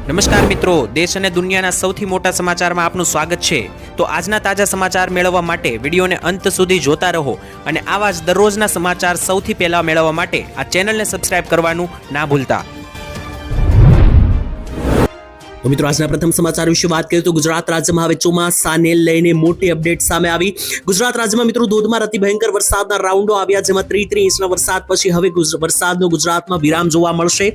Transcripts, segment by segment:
નમસ્કાર મિત્રો, દેશ અને દુનિયાના સૌથી મોટા સમાચારમાં આપનું સ્વાગત છે। તો આજના તાજા સમાચાર મેળવવા માટે વિડીયોને અંત સુધી જોતા રહો અને આવા જ દરરોજના સમાચાર સૌથી પહેલા મેળવવા માટે આ ચેનલને સબસ્ક્રાઇબ કરવાનું ના ભૂલતા। तो मित्रों आज प्रथम समाचार विषय बात करें तो गुजरात राज्य में हवे ચોમાસાને લઈને મોટી અપડેટ સામે આવી। ગુજરાત રાજ્યમાં મિત્રો ધોધમાર અતિ ભયંકર વરસાદના રાઉન્ડો આવ્યા, જેમાં 33 ઇંચના વરસાદ પછી હવે વરસાદનો ગુજરાતમાં વિરામ જોવા મળશે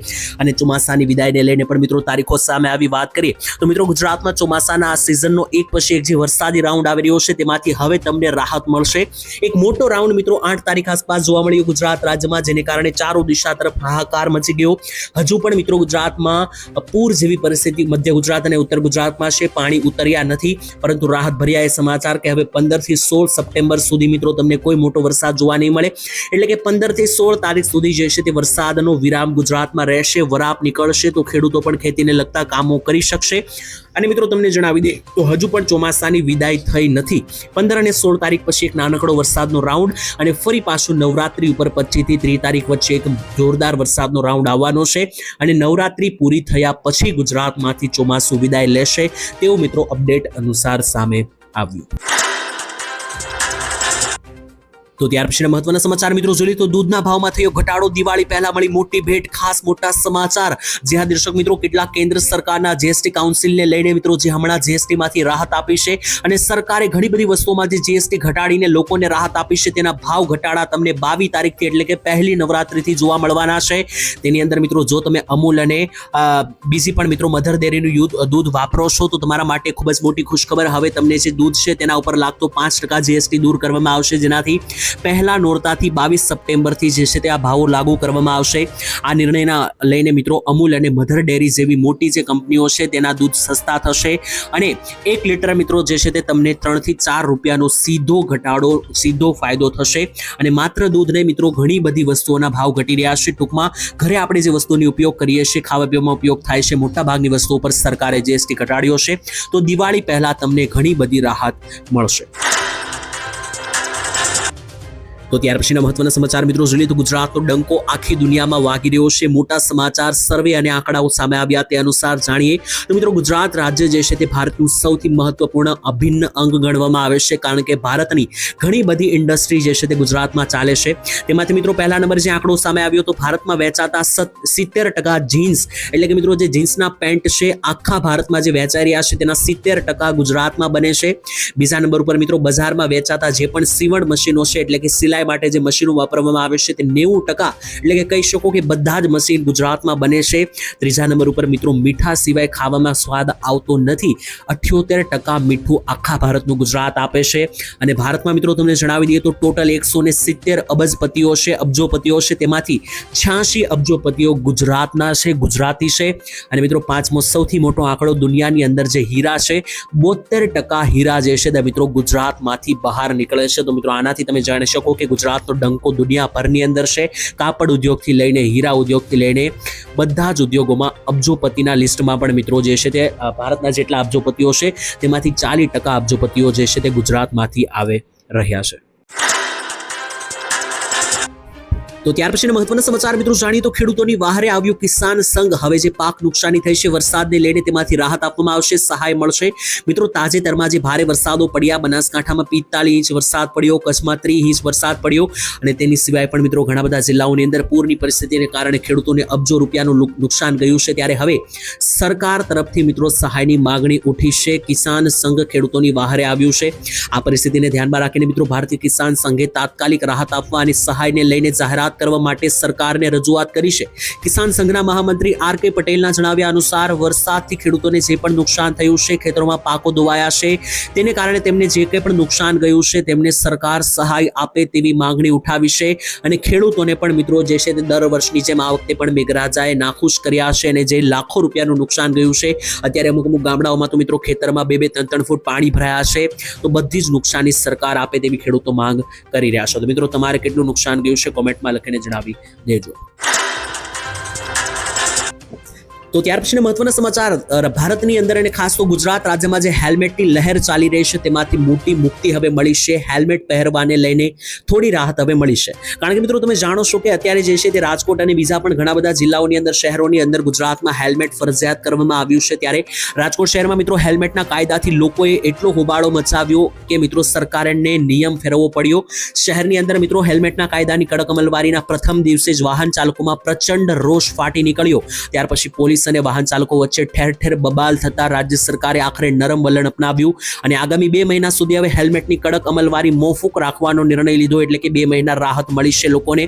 અને ચોમાસાની વિદાયને લઈને પણ મિત્રો તારીખો સામે આવી। વાત કરીએ તો મિત્રો ગુજરાતમાં ચોમાસાના આ સિઝનનો એક પછી એક જે વરસાદી રાઉન્ડ આવી રહ્યો છે તેમાંથી હવે તમને રાહત મળશે। એક મોટો રાઉન્ડ મિત્રો 8 તારીખ આસપાસ જોવા મળ્યો ગુજરાત રાજ્યમાં, જેને કારણે ચારો દિશા તરફ હાહાકાર મચી ગયો। હજુ પણ મિત્રો ગુજરાતમાં પૂર જેવી પરિસ્થિતિ મધ્ય ગુજરાત અને ઉત્તર ગુજરાતમાં છે, પાણી ઉતર્યા નથી, પરંતુ રાહત ભર્યા એ સમાચાર કે હવે 15 થી 16 સપ્ટેમ્બર સુધી મિત્રો તમને કોઈ મોટો વરસાદ જોવા નહીં મળે। એટલે કે 15 થી 16 તારીખ સુધી જે છે તે વરસાદનો વિરામ ગુજરાતમાં રહેશે। વરાપ નીકળશે તો ખેડૂતો પણ ખેતીને લગતા કામો કરી શકશે। અને મિત્રો તમને જણાવી દે તો હજુ પણ ચોમાસાની વિદાય થઈ નથી। 15 અને 16 તારીખ પછી એક નાનકડો વરસાદનો રાઉન્ડ અને ફરી પાછું નવરાત્રી ઉપર 25 થી 30 તારીખ વચ્ચે એક જોરદાર વરસાદનો રાઉન્ડ આવવાનો છે અને નવરાત્રી પૂરી થયા પછી ગુજરાતમાંથી ચોમાસું વિદાય લેશે તેવું મિત્રો અપડેટ અનુસાર સામે આવ્યું। તો ત્યાર પછીના મહત્વના સમાચાર મિત્રો જોઈએ તો દૂધના ભાવમાં થયો ઘટાડો, દિવાળી પહેલા મળી મોટી ભેટ, ખાસ મોટા સમાચાર। જ્યાં દર્શક મિત્રો કેટલાક કેન્દ્ર સરકારના જીએસટી કાઉન્સિલને લઈને મિત્રો જે હમણાં જીએસટી માંથી રાહત આપી છે અને સરકારે ઘણી બધી વસ્તુઓમાં જે જીએસટી ઘટાડીને લોકોને રાહત આપી છે તેના ભાવ ઘટાડા તમને 22 તારીખથી એટલે કે પહેલી નવરાત્રીથી જોવા મળવાના છે। તેની અંદર મિત્રો જો તમે અમૂલ અને બીજી પણ મિત્રો મધર ડેરીનું દૂધ વાપરો છો તો તમારા માટે ખૂબ જ મોટી ખુશખબર। હવે તમને જે દૂધ છે તેના ઉપર લાગતો 5% જીએસટી દૂર કરવામાં આવશે, જેનાથી પહેલા નોરતાથી 22 સપ્ટેમ્બરથી જે છે તે આ ભાવો લાગુ કરવામાં આવશે। આ નિર્ણયના લઈને મિત્રો અમૂલ અને મધર ડેરી જેવી મોટી જે કંપનીઓ છે તેના દૂધ સસ્તા થશે અને 1 લીટર મિત્રો જે છે તે તમને 3 થી 4 રૂપિયાનો સીધો ઘટાડો, સીધો ફાયદો થશે। અને માત્ર દૂધ નહીં મિત્રો ઘણી બધી વસ્તુઓના ભાવ ઘટી રહ્યા છે। ટૂંકમાં ઘરે આપણે જે વસ્તુનો ઉપયોગ કરીએ છીએ, ખાવા પીવામાં ઉપયોગ થાય છે, મોટા ભાગની વસ્તુઓ પર સરકારે જીએસટી ઘટાડ્યો છે, તો દિવાળી પહેલા તમને ઘણી બધી રાહત મળશે। તો ત્યાર પછીના મહત્વના સમાચાર મિત્રો જોઈએ તો ગુજરાતનો ડંકો આખી દુનિયામાં વાગી રહ્યો છે। મોટા સમાચાર સર્વે અને આંકડાઓ સામે આવ્યા તે અનુસાર જાણીએ તો મિત્રો ગુજરાત રાજ્ય જે છે તે ભારતનું સૌથી મહત્વપૂર્ણ અભિન્ન અંગ ગણવામાં આવે છે, કારણ કે ભારતની ઘણી બધી ઇન્ડસ્ટ્રી જે છે તે ગુજરાતમાં ચાલે છે। તેમાંથી મિત્રો પહેલા નંબર જે આંકડો સામે આવ્યો તો ભારતમાં વેચાતા 70% જીન્સ એટલે કે મિત્રો જે જીન્સના પેન્ટ છે આખા ભારતમાં જે વેચાઈ રહ્યા છે તેના 70% ગુજરાતમાં બને છે। બીજા નંબર ઉપર મિત્રો બજારમાં વેચાતા જે પણ સીવણ મશીનો છે એટલે કે સિલાઈ માટે જે મશીનો વાપરવામાં આવે છે તે 90% એટલે કે કહી શકો કે બધા જ મશીન ગુજરાતમાં બને છે। ત્રીજા નંબર ઉપર મિત્રો મીઠા સિવાય ખાવામાં સ્વાદ આવતો નથી, 78% મીઠું આખા ભારતનું ગુજરાત આપે છે। અને ભારતમાં મિત્રો તમને જણાવી દઈએ તો ટોટલ 170 અબજપતિઓ છે, અબજોપતિઓ છે, તેમાંથી 86 અબજોપતિઓ ગુજરાતના છે, ગુજરાતી છે। અને મિત્રો પાંચમો સૌથી મોટો આંકડો દુનિયાની અંદર જે હીરા છે, 72% હીરા જે છે તે મિત્રો ગુજરાતમાંથી બહાર નીકળે છે। તો મિત્રો આનાથી તમે જાણી શકો કે ગુજરાતનો ડંકો દુનિયાભરની અંદર છે। કાપડ ઉદ્યોગથી લઈને હીરા ઉદ્યોગથી લઈને બધા જ ઉદ્યોગોમાં અબજોપતિના લિસ્ટમાં પણ મિત્રો જે છે તે ભારતના જેટલા અબજોપતિઓ છે તેમાંથી 40% અબજોપતિઓ જે છે તે ગુજરાતમાંથી આવે રહ્યા છે। તો ત્યાર પછીના મહત્વના સમાચાર મિત્રો જાણીએ તો ખેડૂતોની વહારે આવ્યું કિસાન સંઘ। હવે જે પાક નુકસાની થઈ છે વરસાદને લઈને તેમાંથી રાહત આપવામાં આવશે, સહાય મળશે। મિત્રો તાજેતરમાં જે ભારે વરસાદો પડ્યા, બનાસકાંઠામાં 45 ઇંચ વરસાદ પડ્યો, કચ્છમાં 30 ઇંચ વરસાદ પડ્યો અને તેની સિવાય પણ મિત્રો ઘણા બધા જિલ્લાઓની અંદર પૂરની પરિસ્થિતિને કારણે ખેડૂતોને અબજો રૂપિયાનું નુકસાન ગયું છે। ત્યારે હવે સરકાર તરફથી મિત્રો સહાયની માગણી ઉઠી છે। કિસાન સંઘ ખેડૂતોની વહારે આવ્યું છે। આ પરિસ્થિતિને ધ્યાનમાં રાખીને મિત્રો ભારતીય કિસાન સંઘે તાત્કાલિક રાહત આપવા અને સહાયને લઈને જાહેરાત કરવા માટે સરકારને રજૂઆત કરી છે। કિસાન સંઘના મહામંત્રી આર.કે. પટેલના જણાવ્યા અનુસાર વરસાદથી ખેડૂતોને જે પણ નુકસાન થયું છે, ખેતરોમાં પાકો ધોવાયા છે, તેને કારણે તેમને જે કંઈ પણ નુકસાન ગયું છે તેમને સરકાર સહાય આપે તેવી માંગણી ઉઠાવી છે। અને ખેડૂતોને પણ મિત્રો જે છે તે દર વર્ષની જેમ આ વખતે પણ મેઘરાજાએ નાખુશ કર્યા છે અને જે લાખો રૂપિયાનું નુકસાન ગયું છે, અત્યારે અમુક ગામડાઓમાં તો મિત્રો ખેતરમાં 2-3 ફૂટ પાણી ભરાયા છે, તો બધી જ નુકસાની સરકાર આપે તેવી ખેડૂતો માંગ કરી રહ્યા છે। તો મિત્રો તમારે કેટલું નુકસાન ગયું છે કોમેન્ટમાં લખીને જણાવી દેજો। તો ત્યાર પછીના મહત્વના સમાચાર ભારતની અંદર અને ખાસ તો ગુજરાત રાજ્યમાં જે હેલ્મેટની લહેર ચાલી રહી છે તેમાંથી મોટી મુક્તિ હવે મળી છે. હેલ્મેટ પહેરવાને લઈને થોડી રાહત હવે મળી છે. કારણ કે મિત્રો તમે જાણો છો કે અત્યારે જે છે તે રાજકોટ અને બીજા પણ ઘણા બધા જિલ્લાઓની અંદર શહેરોની અંદર ગુજરાતમાં હેલ્મેટ ફરજિયાત કરવામાં આવ્યું છે. ત્યારે રાજકોટ શહેરમાં મિત્રો હેલ્મેટના કાયદાથી લોકોએ એટલો હોબાળો મચાવ્યો કે મિત્રો સરકારને નિયમ ફેરવવો પડ્યો. શહેરની અંદર મિત્રો હેલ્મેટના કાયદાની કડક અમલવારીના પ્રથમ દિવસે જ વાહન ચાલકોમાં પ્રચંડ રોષ ફાટી નીકળ્યો. ત્યાર પછી પોલીસ અને વાહન ચાલકો વચ્ચે ઠેર ઠેર બબાલ થતા રાજ્ય સરકારે આખરે નરમ વલણ અપનાવ્યું અને આગામી 2 મહિના સુધી હવે હેલ્મેટની કડક અમલવારી મોકૂફ રાખવાનો નિર્ણય લીધો. એટલે કે 2 મહિના રાહત મળી છે લોકોને.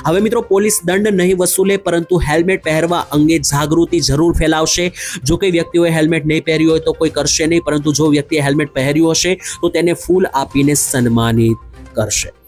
હવે મિત્રો પોલીસ દંડ નહીં વસૂલે પરંતુ હેલ્મેટ પહેરવા અંગે જાગૃતિ જરૂર ફેલાવશે. જો કોઈ વ્યક્તિઓએ હેલ્મેટ નહીં પહેર્યું હોય તો કોઈ કરશે નહીં, પરંતુ જો વ્યક્તિએ હેલ્મેટ પહેર્યું હશે તો તેને ફૂલ આપીને સન્માનિત કરશે.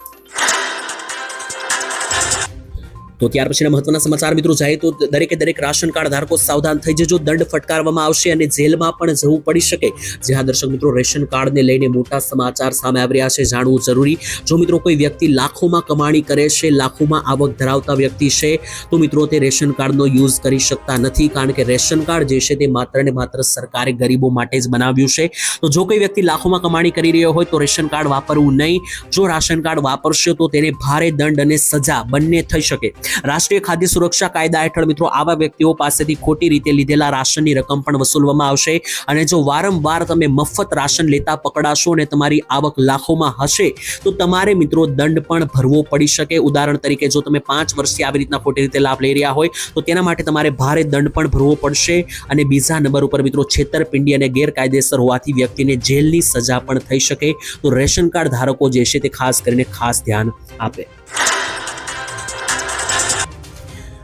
તો ત્યાર પછીના મહત્વના સમાચાર મિત્રો જાય તો દરેક રાશન કાર્ડ ધારકો સાવધાન થઈ જજો. દંડ ફટકારવામાં આવશે અને જેલમાં પણ જવું પડી શકે. જે હા દર્શક મિત્રો, રેશન કાર્ડને લઈને મોટા સમાચાર સામે આવી રહ્યા છે, જાણવું જરૂરી. જો મિત્રો કોઈ વ્યક્તિ લાખોમાં કમાણી કરે છે, લાખોમાં આવક ધરાવતા વ્યક્તિ છે, તો મિત્રો તે રેશન કાર્ડનો યુઝ કરી શકતા નથી. કારણ કે રેશન કાર્ડ જે છે તે માત્ર ને માત્ર સરકારે ગરીબો માટે જ બનાવ્યું છે. તો જો કોઈ વ્યક્તિ લાખોમાં કમાણી કરી રહ્યો હોય તો રેશન કાર્ડ વાપરવું નહીં. જો રાશન કાર્ડ વાપરશે તો તેને ભારે દંડ અને સજા બંને થઈ શકે. રાષ્ટ્રીય ખાદ્ય સુરક્ષા કાયદા હેઠળ મિત્રો આવા વ્યક્તિઓ પાસેથી ખોટી રીતે લીધેલા રાશનની રકમ પણ વસૂલવામાં આવશે. અને જો વારંવાર તમે મફત રાશન લેતા પકડાશો અને તમારી આવક લાખોમાં હશે તો તમારે મિત્રો દંડ પણ ભરવો પડી શકે. ઉદાહરણ તરીકે જો તમે 5 વર્ષથી આવી રીતના ખોટી રીતે લાભ લઈ રહ્યા હોય તો તેના માટે તમારે ભારે દંડ પણ ભરવો પડશે. અને બીજા નંબર ઉપર મિત્રો છેતરપિંડી અને ગેરકાયદેસર હોવાથી વ્યક્તિને જેલની સજા પણ થઈ શકે. તો રેશન કાર્ડ ધારકો જે છે તે ખાસ કરીને ખાસ ધ્યાન આપે.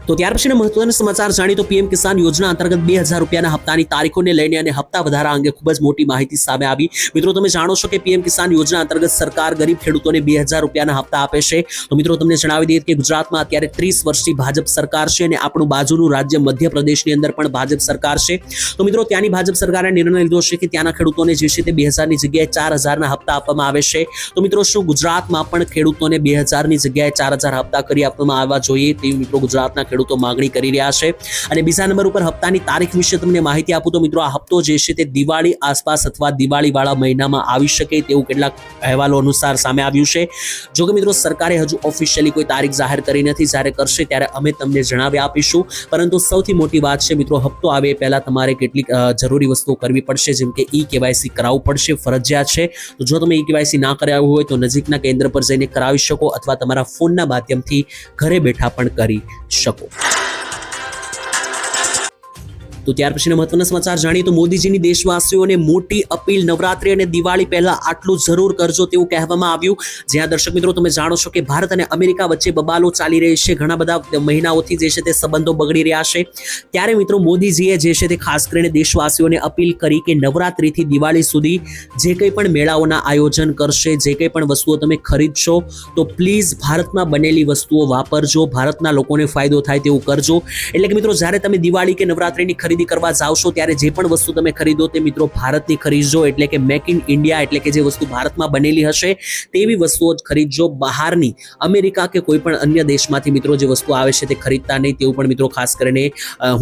તો ત્યાર પછીના મહત્વના સમાચાર જાણી તો પીએમ કિસાન યોજના અંતર્ગત 2000 રૂપિયાના હપ્તાની તારીખોને લઈને અને હપ્તા વધારા અંગે ખૂબ જ મોટી માહિતી સામે આવી. મિત્રો તમે જાણો છો કે પીએમ કિસાન યોજના અંતર્ગત સરકાર ગરીબ ખેડૂતોને 2000 રૂપિયાના હપ્તા આપે છે. તો મિત્રો તમને જણાવી દઈએ કે ગુજરાતમાં અત્યારે 30 વર્ષથી ભાજપ સરકાર છે અને આપણું બાજુનું રાજ્ય મધ્યપ્રદેશની અંદર પણ ભાજપ સરકાર છે. તો મિત્રો ત્યાંની ભાજપ સરકારે નિર્ણય લીધો છે કે ત્યાંના ખેડૂતોને જે છે તે 2000 ની જગ્યાએ 4000 ના હપ્તા આપવામાં આવે છે. તો મિત્રો શું ગુજરાતમાં પણ ખેડૂતોને 2000 ની જગ્યાએ 4000 હપ્તા કરી આપવામાં આવવા જોઈએ તેવી મિત્રો ગુજરાતના ખેડૂતો માંગણી કરી રહ્યા છે. અને બીજા નંબર ઉપર હપ્તાની તારીખ વિશે તમને માહિતી આપું તો મિત્રો આ હપ્તો જે છે તે દિવાળી આસપાસ અથવા દિવાળીવાળા મહિનામાં આવી શકે તેવું કેટલાક અહેવાલો અનુસાર સામે આવ્યું છે. જો કે મિત્રો સરકારે હજુ ઓફિશિયલી કોઈ તારીખ જાહેર કરી નથી. જ્યારે કરશે ત્યારે અમે તમને જણાવી આપીશું. પરંતુ સૌથી મોટી વાત છે મિત્રો, હપ્તો આવે એ પહેલા તમારે કેટલીક જરૂરી વસ્તુઓ કરવી પડશે, જેમ કે ઈ-કેવાયસી કરાવવું પડશે, ફરજિયાત છે. તો જો તમે ઈ-કેવાયસી ના કરાવ્યું હોય તો નજીકના કેન્દ્ર પર જઈને કરાવી શકો અથવા તમારા ફોનના માધ્યમથી ઘરે બેઠા પણ કરી શકો. તો ત્યાર પછીના મહત્વના સમાચાર જાણીએ તો મોદીજીની દેશવાસીઓને મોટી અપીલ, નવરાત્રી અને દિવાળી પહેલા આટલું જરૂર કરજો તેવું કહેવામાં આવ્યું. જ્યાં દર્શક મિત્રો તમે જાણો છો કે ભારત અને અમેરિકા વચ્ચે બબાલો ચાલી રહી છે, ઘણા બધા મહિનાઓથી જે છે તે સંબંધો બગડી રહ્યા છે. ત્યારે મિત્રો મોદીજીએ જે છે તે ખાસ કરીને દેશવાસીઓને અપીલ કરી કે નવરાત્રીથી દિવાળી સુધી જે કંઈ પણ મેળાઓના આયોજન કરશે, જે કંઈ પણ વસ્તુઓ તમે ખરીદશો તો પ્લીઝ ભારતમાં બનેલી વસ્તુઓ વાપરજો, ભારતના લોકોને ફાયદો થાય તેવું કરજો. એટલે કે મિત્રો જ્યારે તમે દિવાળી કે નવરાત્રીની ખરીદી કરવા જાવશો ત્યારે જે પણ વસ્તુ તમે ખરીદો તે મિત્રો ભારતની ખરીદજો. એટલે કે મેક ઇન ઇન્ડિયા, એટલે કે જે વસ્તુ ભારતમાં બનેલી હશે તેવી વસ્તુઓ જ ખરીદજો. બહારની અમેરિકા કે કોઈ પણ અન્ય દેશમાંથી મિત્રો જે વસ્તુ આવે છે તે ખરીદતા નહીં તેવું પણ મિત્રો ખાસ કરીને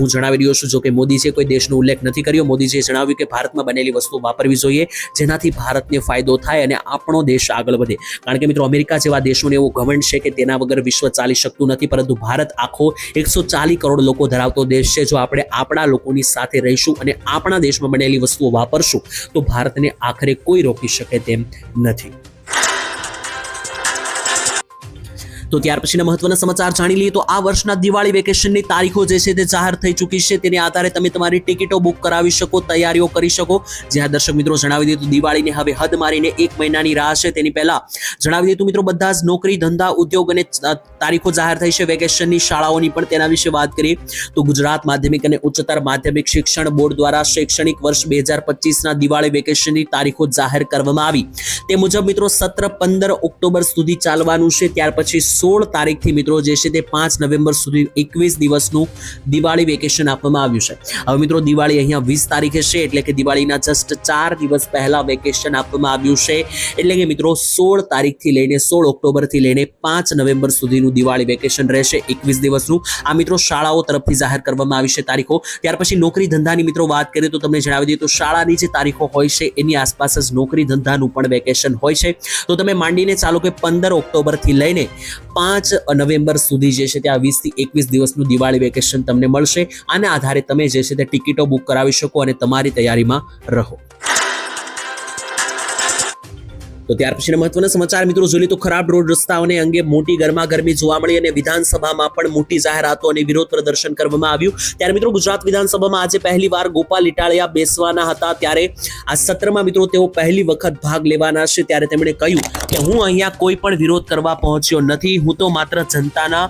હું જણાવી રહ્યો છું. જો કે મોદીજીએ કોઈ દેશનો ઉલ્લેખ નથી કર્યો. મોદીજીએ જણાવ્યું કે ભારતમાં બનેલી વસ્તુ વાપરવી જોઈએ જેનાથી ભારતને ફાયદો થાય અને આપણો દેશ આગળ વધે. કારણ કે મિત્રો અમેરિકા જેવા દેશોને એવો ઘમંડ છે કે તેના વગર વિશ્વ ચાલી શકતું નથી, પરંતુ ભારત આખો 140 કરોડ લોકો ધરાવતો દેશ છે. જો આપણે આપણા લોકોની સાથે રહીશું અને આપણા દેશમાં બનેલી વસ્તુઓ વાપરશું તો ભારતને આખરે કોઈ રોકી શકે તેમ નથી. તો ત્યાર પછીના મહત્વના સમાચાર જાણી લઈએ તો આ વર્ષના દિવાળી વેકેશનની તારીખો જે છે તે જાહેર થઈ ચૂકી છે. તેને આધારે તમે તમારી ટિકિટો બુક કરાવી શકો, તૈયારીઓ કરી શકો. જ્યાં દર્શક મિત્રો જણાવી દઈએ તો દિવાળીને હવે હદ મારીને 1 મહિનાની રાહ છે. તેની પહેલા જણાવી દઈએ તો મિત્રો બધા જ નોકરી, ધંધા, ઉદ્યોગ અને તારીખો જાહેર થઈ છે વેકેશનની, શાળાઓની પણ. તેના વિશે વાત કરીએ તો ગુજરાત માધ્યમિક અને ઉચ્ચતર માધ્યમિક શિક્ષણ બોર્ડ દ્વારા શૈક્ષણિક વર્ષ 2025ના દિવાળી વેકેશનની તારીખો જાહેર કરવામાં આવી. તે મુજબ મિત્રો સત્ર 15 ઓક્ટોબર સુધી ચાલવાનું છે. ત્યાર પછી 16 તારીખથી મિત્રો જે છે તે 5 નવેમ્બર સુધી 21 દિવસનું દિવાળી વેકેશન આપવામાં આવ્યું છે. હવે મિત્રો દિવાળી અહીંયા 20 તારીખે છે, એટલે કે દિવાળીના જસ્ટ 4 દિવસ પહેલા વેકેશન આપવામાં આવ્યું છે. એટલે કે મિત્રો 16 તારીખથી લઈને 16 ઓક્ટોબરથી લઈને 5 નવેમ્બર સુધીનું દિવાળી વેકેશન રહેશે 21 દિવસનું. આ મિત્રો શાળાઓ તરફથી જાહેર કરવામાં આવી છે તારીખો. ત્યાર પછી નોકરી ધંધાની મિત્રો વાત કરીએ તો તમને જણાવી દઈએ તો શાળાની જે તારીખો હોય છે એની આસપાસ જ નોકરી ધંધાનું પણ વેકેશન હોય છે. તો તમે માંડીને ચાલો કે 15 ઓક્ટોબરથી લઈને 5 નવેમ્બર સુધી જે છે તે આ 20 થી 21 દિવસનું દિવાળી વેકેશન તમને મળશે. આના આધારે તમે જે છે તે ટિકિટો બુક કરાવી શકો અને તમારી તૈયારીમાં રહો. તો ત્યાર પછીના મહત્વના સમાચાર મિત્રો જોઈએ તો ખરાબ રોડ રસ્તાઓને અંગે મોટી ગરમાગરમી જોવા મળી અને વિધાનસભામાં પણ મોટી જાહેરાતો અને વિરોધ પ્રદર્શન કરવામાં આવ્યું. ત્યારે મિત્રો ગુજરાત વિધાનસભામાં આજે પહેલીવાર ગોપાલ ઇટાલિયા બેસવાના હતા. ત્યારે આ સત્રમાં મિત્રો તેઓ પહેલી વખત ભાગ લેવાના છે. ત્યારે તેમણે કહ્યું કે હું અહીંયા કોઈ પણ વિરોધ કરવા પહોંચ્યો નથી, હું તો માત્ર જનતાના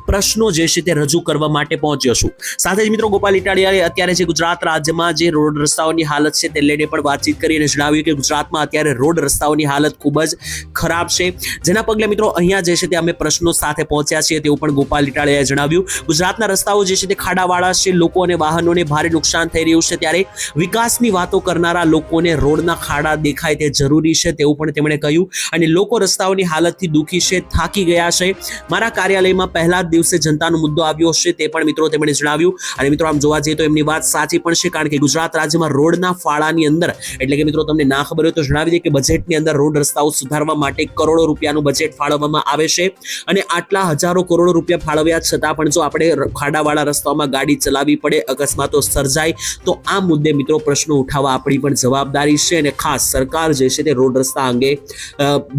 પ્રશ્નો જે છે તે રજૂ કરવા માટે પહોંચ્યો છું. સાથે જ મિત્રો ગોપાલ ઇટાલિયાએ અત્યારે જે ગુજરાત રાજ્યમાં જે રોડ રસ્તાઓની હાલત છે તે લઈને પણ વાતચીત કરી અને જણાવ્યું કે ગુજરાતમાં અત્યારે રોડ રસ્તાઓની હાલત ખૂબ જ ખરાબ છે, જેના પગલે મિત્રો અહીંયા જે છે તે અમે પ્રશ્નો સાથે પહોંચ્યા છીએ તેવું પણ ગોપાલ ઇટાલિયાએ જણાવ્યું. ગુજરાતના રસ્તાઓ જે છે તે ખાડાવાળા છે, લોકો અને વાહનોને ભારે નુકસાન થઈ રહ્યું છે. ત્યારે વિકાસની વાતો કરનારા લોકોને રોડના ખાડા દેખાય તે જરૂરી છે તેવું પણ તેમણે કહ્યું. અને લોકો રસ્તાઓની હાલતથી દુઃખી છે, થાકી ગયા છે. મારા કાર્યાલયમાં પહેલા જ દિવસે જનતાનો મુદ્દો આવ્યો છે તે પણ મિત્રો તેમણે જણાવ્યું. અને મિત્રો આમ જોવા જઈએ તો એમની વાત સાચી પણ છે, કારણ કે ગુજરાત રાજ્યમાં રોડના ફાળાની અંદર એટલે કે મિત્રો તમને ના ખબર હોય તો જણાવી દઈએ કે બજેટની અંદર રોડ રસ્તાઓ સુધારવા માટે કરોડો રૂપિયાનું બજેટ ફાળવવામાં આવે છે. અને આટલા હજારો કરોડો રૂપિયા ફાળવ્યા છતાં પણ જો આપણે ખાડાવાળા રસ્તાઓમાં ગાડી ચલાવવી પડે, અકસ્માતો સર્જાય, તો આ મુદ્દે મિત્રો પ્રશ્નો ઉઠાવવા આપણી પણ જવાબદારી છે. અને ખાસ સરકાર જે છે તે રોડ રસ્તા અંગે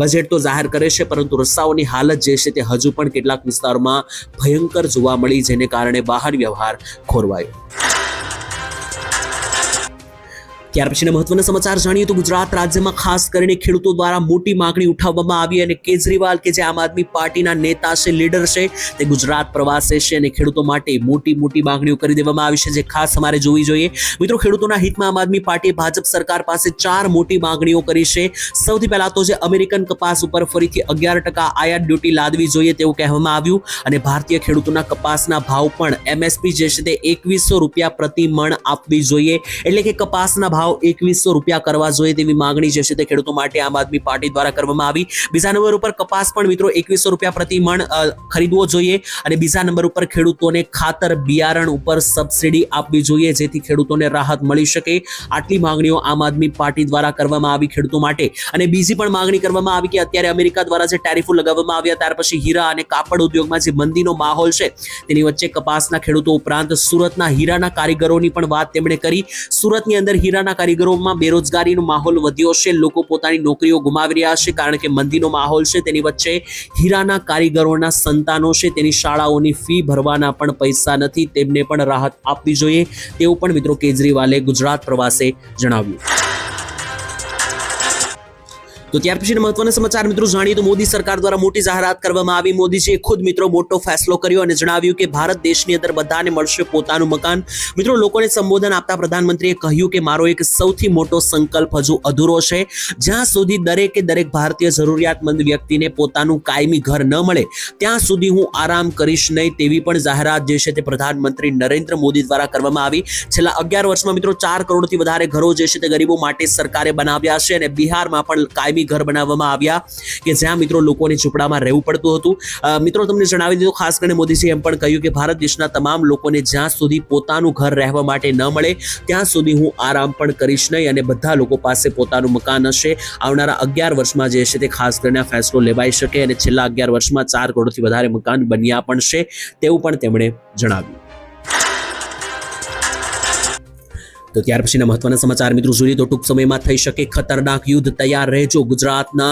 બજેટ તો જાહેર કરે છે, પરંતુ રસ્તાઓની હાલત જે છે તે હજુ પણ કેટલાક વિસ્તારોમાં ભયંકર જોવા મળી, જેને કારણે વાહન વ્યવહાર ખોરવાયો. ત્યાર પછીના મહત્વના સમાચાર જાણીએ તો ગુજરાત રાજ્યમાં ખાસ કરીને ખેડૂતો દ્વારા મોટી માંગણી ઉઠાવવામાં આવી અને કેજરીવાલ કે જે આમ આદમી પાર્ટીના નેતા છે, લીડર છે, તે ગુજરાત પ્રવાસે છે અને ખેડૂતો માટે મોટી માંગણીઓ કરી દેવામાં આવી છે, જે ખાસ અમારે જોવી જોઈએ. મિત્રો ખેડૂતોના હિતમાં આમ આદમી પાર્ટીએ ભાજપ સરકાર પાસે 4 મોટી માંગણીઓ કરી છે. સૌથી પહેલા તો જે અમેરિકન કપાસ ઉપર ફરીથી 11% આયાત ડ્યુટી લાદવી જોઈએ તેવું કહેવામાં આવ્યું. અને ભારતીય ખેડૂતોના કપાસના ભાવ પણ MSP જે છે તે 2100 રૂપિયા પ્રતિ મણ આપવી જોઈએ. એટલે કે કપાસના ભાવ 2100 રૂપિયા કરવા જોઈએ તેવી માંગણી જે છે તે ખેડૂતો માટે આમ આદમી પાર્ટી દ્વારા કરવામાં આવી. બીજા નંબર ઉપર કપાસ પણ મિત્રો 2100 રૂપિયા પ્રતિ મણ ખરીદવો જોઈએ. અને બીજા નંબર ઉપર ખેડૂતોને ખાતર બિયારણ ઉપર સબસિડી આપવી જોઈએ, જેથી ખેડૂતોને રાહત મળી શકે. આટલી માંગણીઓ આમ આદમી પાર્ટી દ્વારા કરવામાં આવી ખેડૂતો માટે. અને બીજી પણ માંગણી કરવામાં આવી કે અત્યારે અમેરિકા દ્વારા જે ટેરિફો લગાવવામાં આવ્યા, ત્યાર પછી હીરા અને કાપડ ઉદ્યોગમાં જે મંદીનો માહોલ છે તેની વચ્ચે કપાસના ખેડૂતો ઉપરાંત સુરતના હીરાના કારીગરોની પણ વાત તેમણે કરી. સુરતની અંદર હીરાના કારીગરોમાં બેરોજગારીનો માહોલ વધ્યો છે, લોકો પોતાની નોકરીઓ ગુમાવી રહ્યા છે, કારણ કે મંદીનો માહોલ છે. તેની વચ્ચે હીરાના કારીગરોના સંતાનો છે, તેની શાળાઓની ફી ભરવાના પણ પૈસા નથી, તેમને પણ રાહત આપવી જોઈએ તેવું પણ મિત્રો કેજરીવાલે ગુજરાત પ્રવાસે જણાવ્યું. તો ત્યાર પછીના મહત્વના સમાચાર મિત્રો જાણીએ તો મોદી સરકાર દ્વારા મોટી જાહેરાત કરવામાં આવી. મોદીજીએ ખુદ મિત્રો મોટો ફેસલો કર્યો અને જણાવ્યું કે ભારત દેશની અંદર બધાને મળશે પોતાનું મકાન. મિત્રો લોકોને સંબોધન આપતા પ્રધાનમંત્રીએ કહ્યું કે મારો એક સૌથી મોટો સંકલ્પ હજુ અધૂરો છે. જ્યાં સુધી દરેક ભારતીય જરૂરિયાતમંદ વ્યક્તિને પોતાનું કાયમી ઘર ન મળે ત્યાં સુધી હું આરામ કરીશ નહીં, તેવી પણ જાહેરાત જે છે તે પ્રધાનમંત્રી નરેન્દ્ર મોદી દ્વારા કરવામાં આવી. છેલ્લા 11 વર્ષમાં મિત્રો 4 કરોડથી વધારે ઘરો જે છે તે ગરીબો માટે સરકારે બનાવ્યા છે. અને બિહારમાં પણ કાયમી ઘર બનાવવામાં આવ્યા કે જ્યાં મિત્રો લોકોને ઝૂંપડામાં રહેવું પડતું હતું. મિત્રો તમને જણાવી દીધું, ખાસ કરીને મોદીજીએ એમ પણ કહ્યું કે ભારત દેશના તમામ લોકોને જ્યાં સુધી પોતાનું ઘર રહેવા માટે ન મળે ત્યાં સુધી હું આરામ પણ કરીશ નહીં અને બધા લોકો પાસે પોતાનું મકાન હશે. આવનારા 11 વર્ષમાં જે છે તે ખાસ કરીને ફેસલો લેવાઈ શકે અને છેલ્લા 11 વર્ષમાં 4 કરોડથી વધારે મકાન બન્યા પણ છે તેવું પણ તેમણે જણાવ્યું. તો ત્યાર પછીના મહત્વના સમાચાર મિત્રો જોઈએ તો ટૂંક સમયમાં થઈ શકે ખતરનાક યુદ્ધ, તૈયાર રહેજો. ગુજરાતના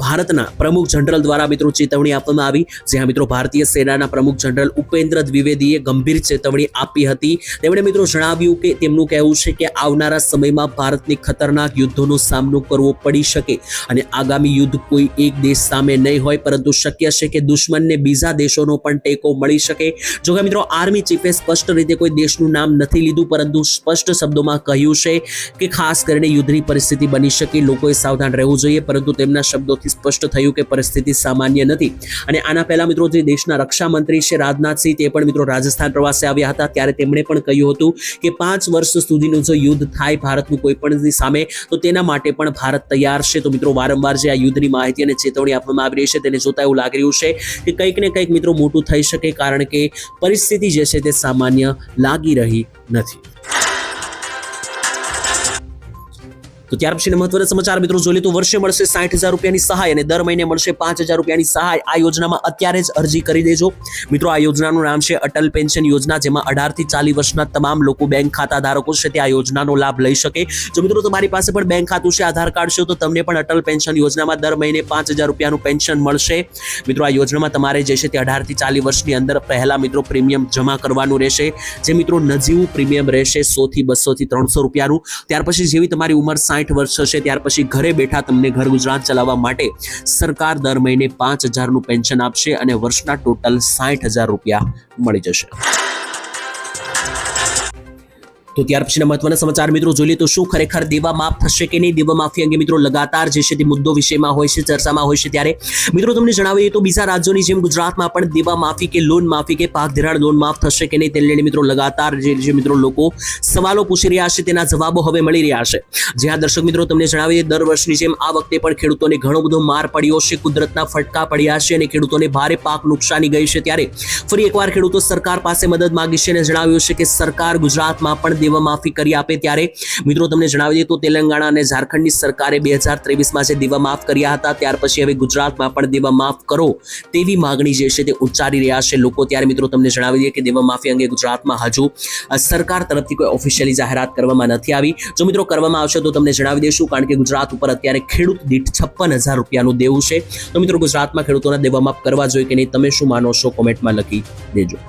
ભારતના પ્રમુખ જનરલ દ્વારા મિત્રો ચેતવણી આપવામાં આવી. જ્યાં મિત્રો ભારતીય સેનાના પ્રમુખ જનરલ ઉપેન્દ્ર દ્વિવેદીએ ગંભીર ચેતવણી આપી હતી. તેમણે મિત્રો જણાવ્યું કે તેમનું કહેવું છે કે આવનારા સમયમાં ભારતને ખતરનાક યુદ્ધોનો સામનો કરવો પડી શકે અને આગામી યુદ્ધ કોઈ એક દેશ સામે નહીં હોય, પરંતુ શક્ય છે કે દુશ્મનને બીજા દેશોનો પણ ટેકો મળી શકે. જો કે મિત્રો આર્મી ચીફે સ્પષ્ટ રીતે કોઈ દેશનું નામ નથી લીધું, પરંતુ સ્પષ્ટ સ્પષ્ટ શબ્દોમાં કહ્યું છે કે ખાસ કરીને યુદ્ધની પરિસ્થિતિ બની શકે, લોકોએ સાવધાન રહેવું જોઈએ, પરંતુ તેમના શબ્દોથી સ્પષ્ટ થયું કે પરિસ્થિતિ સામાન્ય નથી. અને આના પહેલા મિત્રો જે દેશના રક્ષા મંત્રી છે રાજનાથસિંહ, તે પણ મિત્રો રાજસ્થાન પ્રવાસે આવ્યા હતા, ત્યારે તેમણે પણ કહ્યું હતું કે 5 વર્ષ સુધીનું જો યુદ્ધ થાય ભારતનું કોઈ પણ સામે, તો તેના માટે પણ ભારત તૈયાર છે. તો મિત્રો વારંવાર જે આ યુદ્ધની માહિતી અને ચેતવણી આપવામાં આવી રહી છે, તેને જોતા એવું લાગી રહ્યું છે કે કંઈક ને કંઈક મિત્રો મોટું થઈ શકે, કારણ કે પરિસ્થિતિ જે છે તે સામાન્ય લાગી રહી નથી. તો ત્યાર પછીના મહત્વના સમાચાર મિત્રો જોઈએ તો વર્ષે મળશે 60,000 રૂપિયાની સહાય અને દર મહિને મળશે 5,000 રૂપિયાની સહાય. આ યોજનામાં અત્યારે જ અરજી કરી દેજો મિત્રો. આ યોજનાનું નામ છે અટલ પેન્શન યોજના, જેમાં 18 થી 40 વર્ષના તમામ લોકો બેંક ખાતા ધારકો છે તે આ યોજનાનો લાભ લઈ શકે. જો મિત્રો તમારી પાસે પણ બેંક ખાતું છે, આધાર કાર્ડ છે, તો તમને પણ અટલ પેન્શન યોજનામાં દર મહિને 5,000 રૂપિયાનું પેન્શન મળશે. મિત્રો આ યોજનામાં તમારે જે છે તે 18 થી 40 વર્ષની અંદર પહેલા મિત્રો પ્રીમિયમ જમા કરવાનું રહેશે, જે મિત્રો નજીવું પ્રીમિયમ રહેશે 100 થી 200 થી 300 રૂપિયાનું. ત્યાર પછી જેવી તમારી ઉંમર 60 વર્ષ હશે, ત્યાર પછી ઘરે બેઠા તમને ઘર ગુજરાત ચલાવવા માટે સરકાર દર મહિને 5,000નું પેન્શન આપશે અને વર્ષના ટોટલ 60,000 રૂપિયા મળી જશે. તો ત્યાર પછીના મહત્વના સમાચાર મિત્રો જોઈએ તો શું ખરેખર દેવા માફ થશે કે નહીં? દેવા માફી અંગે મિત્રો લગાતાર જે છે તે મુદ્દો વિષયમાં હોય છે, ચર્ચામાં હોય છે. ત્યારે મિત્રો તમને જણાવીએ તો બીજા રાજ્યોની જેમ ગુજરાતમાં પણ દેવા માફી કે લોન માફી કે પાક ધિરાણ લોન માફ થશે કે નહીં, તેને લઈને મિત્રો લગાતાર જે મિત્રો લોકો સવાલો પૂછી રહ્યા છે, તેના જવાબો હવે મળી રહ્યા છે. જ્યાં દર્શક મિત્રો તમને જણાવીએ દર વર્ષની જેમ આ વખતે પણ ખેડૂતોને ઘણો બધો માર પડ્યો છે, કુદરતના ફટકા પડ્યા છે અને ખેડૂતોને ભારે પાક નુકસાની ગઈ છે. ત્યારે ફરી એકવાર ખેડૂતો સરકાર પાસે મદદ માંગી છે અને જણાવ્યું છે કે સરકાર ગુજરાતમાં પણ દેવા માફી કરી આપે. ત્યારે મિત્રો તમને જણાવી દઈએ તો તેલંગાણા અને ઝારખંડની સરકારે 2023માં જે દેવા માફ કર્યા હતા, ત્યાર પછી હવે ગુજરાતમાં પણ દેવા માફ કરો તેવી માંગણી જે છે તે ઉચ્ચારી રહ્યા છે લોકો. ત્યારે મિત્રો તમને જણાવી દઈએ કે દેવા માફી અંગે ગુજરાતમાં હજુ સરકાર તરફથી કોઈ ઓફિશિયલી જાહેરાત કરવામાં નથી આવી. જો મિત્રો કરવામાં આવશે તો તમને જણાવી દઈશું, કારણ કે ગુજરાત ઉપર અત્યારે ખેડૂત દીઠ 56,000 રૂપિયાનું દેવું છે. તો મિત્રો ગુજરાતમાં ખેડૂતોના દેવા માફ કરવા જોઈએ કે નહીં, તમે શું માનો છો કોમેન્ટમાં લખી દેજો.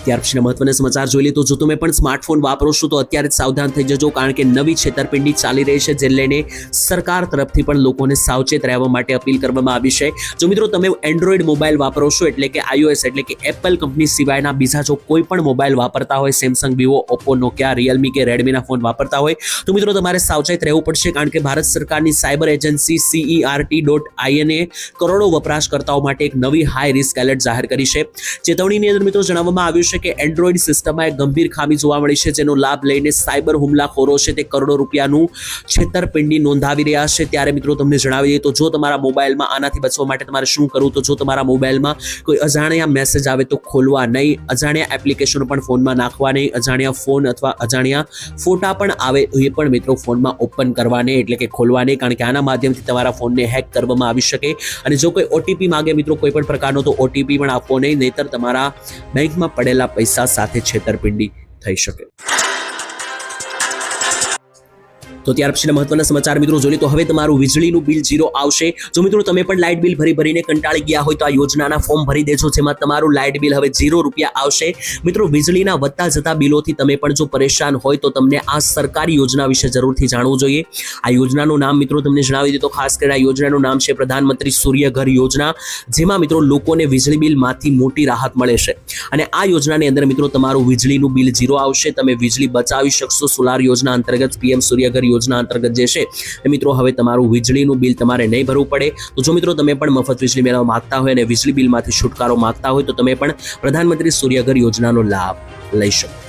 ત્યાર પછીના મહત્વના સમાચાર જોઈ લઈએ તો જો તમે પણ સ્માર્ટફોન વાપરો છો તો અત્યારે જ સાવધાન થઈ જજો, કારણ કે નવી છેતરપિંડી ચાલી રહી છે, જે લઈને સરકાર તરફથી પણ લોકોને સાવચેત રહેવા માટે અપીલ કરવામાં આવી છે. જો મિત્રો તમે એન્ડ્રોઈડ મોબાઈલ વાપરો છો, એટલે કે iOS એટલે કે એપલ કંપની સિવાયના બીજા જો કોઈ પણ મોબાઈલ વાપરતા હોય, Samsung, Vivo, Oppo, Nokia, Realme કે રેડમીના ફોન વાપરતા હોય, તો મિત્રો તમારે સાવચેત રહેવું પડશે, કારણ કે ભારત સરકારની સાયબર એજન્સી CERT.in કરોડો વપરાશકર્તાઓ માટે એક નવી હાઈ રિસ્ક એલર્ટ જાહેર કરી છે. ચેતવણીની અંદર મિત્રો જણાવવામાં આવ્યું છે કે એન્ડ્રોઈડ સિસ્ટમમાં એક ગંભીર ખામી જોવા મળી છે, જેનો લાભ લઈને સાયબર હુમલાખોરો છે તે કરોડો રૂપિયાનું છેતરપિંડી નોંધાવી રહ્યા છે. ત્યારે મિત્રો તમને જણાવી દઈએ તો જો તમારા મોબાઈલમાં આનાથી બચવા માટે તમારે શું કરવું, તો જો તમારા મોબાઈલમાં કોઈ અજાણ્યા મેસેજ આવે તો ખોલવા નહીં, અજાણ્યા એપ્લિકેશનો પણ ફોનમાં નાખવા નહીં, અજાણ્યા ફોન અથવા અજાણ્યા ફોટા પણ આવે એ પણ મિત્રો ફોનમાં ઓપન કરવા નહીં, એટલે કે ખોલવા નહીં, કારણ કે આના માધ્યમથી તમારા ફોનને હેક કરવામાં આવી શકે. અને જો કોઈ OTP માંગે મિત્રો કોઈ પણ પ્રકારનો, તો OTP પણ આપવો નહીં, નહીતર તમારા બેંકમાં પડેલા પૈસા સાથે છેતરપિંડી થઈ શકે. તો ત્યાર પછીના મહત્વના સમાચાર મિત્રો જોઈએ તો હવે તમારું વીજળીનું બિલ 0 આવશે. જો મિત્રો તમે પણ લાઇટ બિલ ભરીને કંટાળી ગયા હોય તો આ યોજનાના ફોર્મ ભરી દેજો, જેમાં તમારું લાઇટ બિલ હવે 0 રૂપિયા આવશે. મિત્રો વીજળીના વધતા જતા બિલોથી તમે પણ જો પરેશાન હોય તો તમને આ સરકારી યોજના વિશે જરૂરથી જાણવું જોઈએ. આ યોજનાનું નામ મિત્રો તમને જણાવી દે તો ખાસ કરીને આ યોજનાનું નામ છે પ્રધાનમંત્રી સૂર્ય ઘર યોજના, જેમાં મિત્રો લોકોને વીજળી બિલમાંથી મોટી રાહત મળે છે. અને આ યોજનાની અંદર મિત્રો તમારું વીજળીનું બિલ 0 આવશે, તમે વીજળી બચાવી શકશો. સોલાર યોજના અંતર્ગત PM સૂર્ય ઘર યોજના અંતર્ગત જે છે મિત્રો હવે તમારું વીજળીનું બિલ તમારે નહીં ભરવું પડે. તો જો મિત્રો તમે પણ મફત વીજળી મેળવવા માંગતા હોય અને વીજળી બિલમાંથી છુટકારો માંગતા હોય તો તમે પણ પ્રધાનમંત્રી સૂર્ય ઘર યોજનાનો લાભ લઈ શકો.